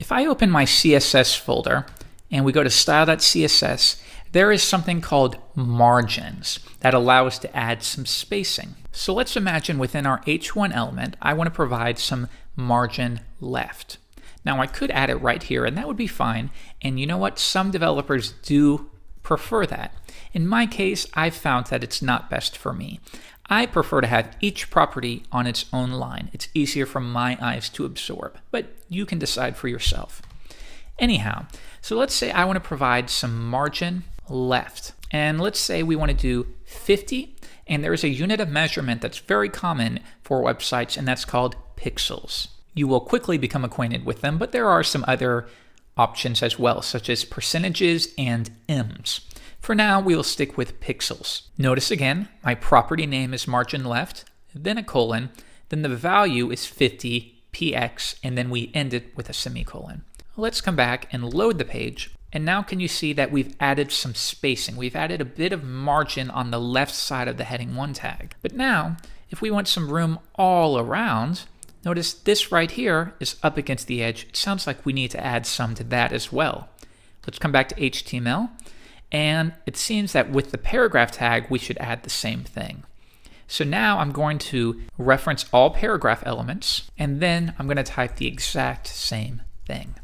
If I open my CSS folder and we go to style.css, there is something called margins that allow us to add some spacing. So let's imagine within our H1 element, I want to provide some margin left. Now I could add it right here and that would be fine. And you know what? Some developers do prefer that. In my case, I've found that it's not best for me. I prefer to have each property on its own line. It's easier for my eyes to absorb, but you can decide for yourself. Anyhow, so let's say I want to provide some margin left. And let's say we want to do 50, and there's a unit of measurement that's very common for websites, and that's called pixels. You will quickly become acquainted with them, but there are some other options as well, such as percentages and ems. For now, we will stick with pixels. Notice again, my property name is margin left, then a colon, then the value is 50 px, and then we end it with a semicolon. Let's come back and load the page. And now can you see that we've added some spacing? We've added a bit of margin on the left side of the heading 1 tag. But now, if we want some room all around, notice this right here is up against the edge. It sounds like we need to add some to that as well. Let's come back to HTML. And it seems that with the paragraph tag, we should add the same thing. So now I'm going to reference all paragraph elements, and then I'm going to type the exact same thing.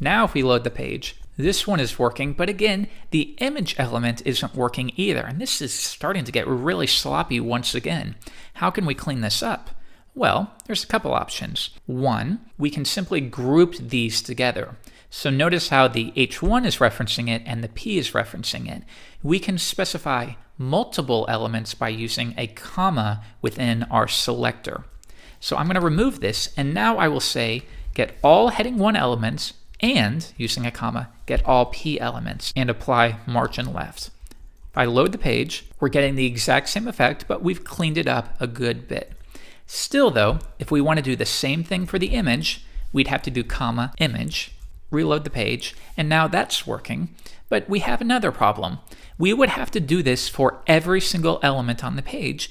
Now if we load the page, this one is working, but again, the image element isn't working either. And this is starting to get really sloppy once again. How can we clean this up? Well, there's a couple options. One, we can simply group these together. So notice how the H1 is referencing it and the P is referencing it. We can specify multiple elements by using a comma within our selector. So I'm going to remove this, and now I will say get all heading 1 elements and, using a comma, get all P elements and apply margin left. If I load the page, we're getting the exact same effect, but we've cleaned it up a good bit. Still though, if we want to do the same thing for the image, we'd have to do comma image, reload the page, and now that's working. But we have another problem. We would have to do this for every single element on the page,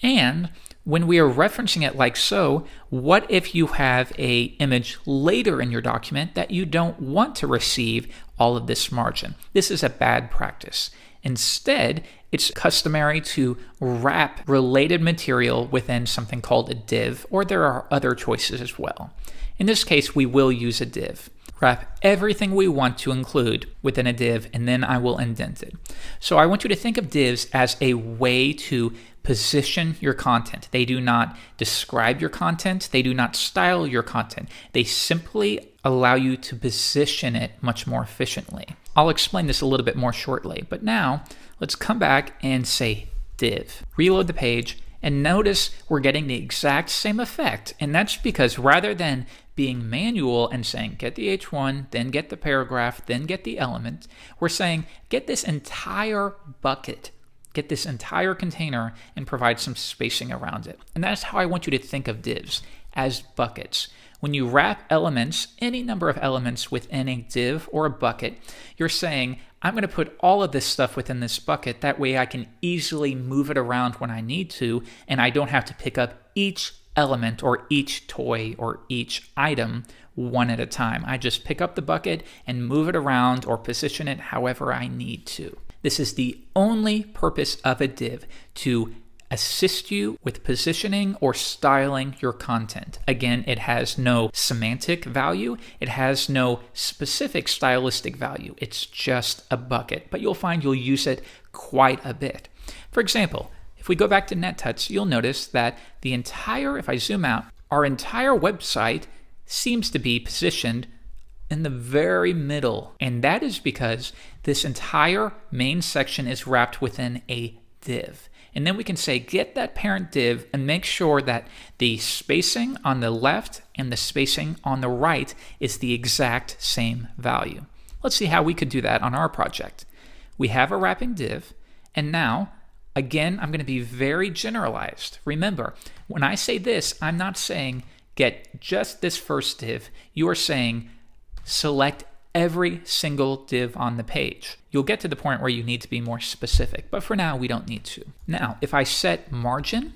and when we are referencing it like so, what if you have an image later in your document that you don't want to receive all of this margin? This is a bad practice. Instead, it's customary to wrap related material within something called a div, or there are other choices as well. In this case, we will use a div. Wrap everything we want to include within a div, and then I will indent it. So I want you to think of divs as a way to position your content. They do not describe your content. They do not style your content. They simply allow you to position it much more efficiently. I'll explain this a little bit more shortly, but now let's come back and say div. Reload the page, and notice we're getting the exact same effect, and that's because rather than being manual and saying get the H1, then get the paragraph, then get the element, we're saying get this entire bucket, get this entire container, and provide some spacing around it. And that's how I want you to think of divs, as buckets. When you wrap elements, any number of elements within a div or a bucket, you're saying, I'm going to put all of this stuff within this bucket. That way I can easily move it around when I need to, and I don't have to pick up each element or each toy or each item one at a time. I just pick up the bucket and move it around or position it however I need to. This is the only purpose of a div, to assist you with positioning or styling your content. Again, it has no semantic value. It has no specific stylistic value. It's just a bucket, but you'll find you'll use it quite a bit. For example, if we go back to NetTuts, you'll notice that the entire, if I zoom out, our entire website seems to be positioned in the very middle. And that is because this entire main section is wrapped within a div. And then we can say get that parent div and make sure that the spacing on the left and the spacing on the right is the exact same value. Let's see how we could do that on our project. We have a wrapping div, and now again, I'm going to be very generalized. Remember, when I say this, I'm not saying get just this first div. You are saying select every single div on the page. You'll get to the point where you need to be more specific, but for now, we don't need to. Now, if I set margin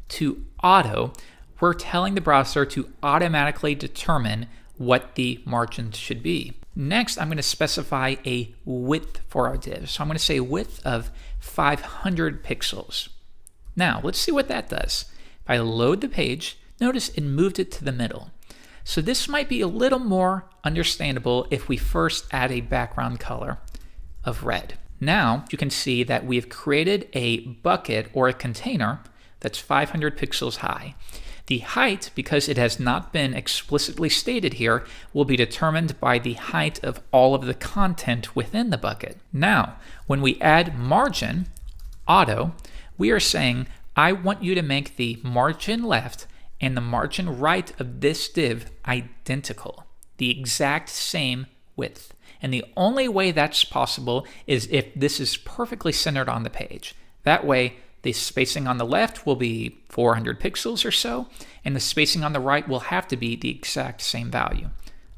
to auto, we're telling the browser to automatically determine what the margins should be. Next, I'm going to specify a width for our div. So I'm going to say a width of 500 pixels. Now, let's see what that does. If I load the page, notice it moved it to the middle. So this might be a little more understandable if we first add a background color of red. Now, you can see that we've created a bucket or a container that's 500 pixels high. The height, because it has not been explicitly stated here, will be determined by the height of all of the content within the bucket. Now, when we add margin, auto, we are saying, I want you to make the margin left and the margin right of this div identical, the exact same width. And the only way that's possible is if this is perfectly centered on the page. That way, the spacing on the left will be 400 pixels or so, and the spacing on the right will have to be the exact same value.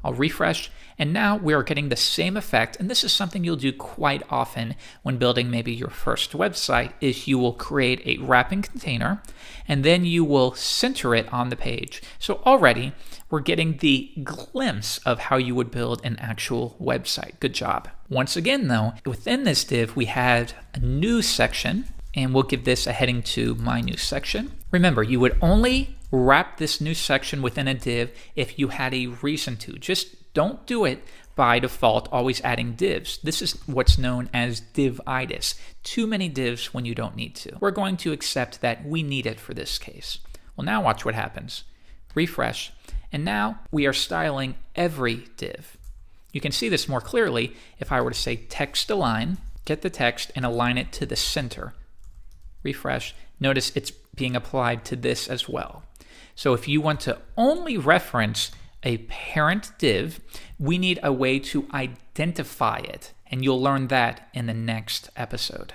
I'll refresh, and now we are getting the same effect, and this is something you'll do quite often when building maybe your first website, is you will create a wrapping container, and then you will center it on the page. So already, we're getting the glimpse of how you would build an actual website. Good job. Once again though, within this div, we had a new section, and we'll give this a heading to My New Section. Remember, you would only wrap this new section within a div if you had a reason to. Just don't do it by default, always adding divs. This is what's known as divitis. Too many divs when you don't need to. We're going to accept that we need it for this case. Well, now watch what happens. Refresh, and now we are styling every div. You can see this more clearly if I were to say text align, get the text and align it to the center. Refresh, notice it's being applied to this as well. So if you want to only reference a parent div, we need a way to identify it, and you'll learn that in the next episode.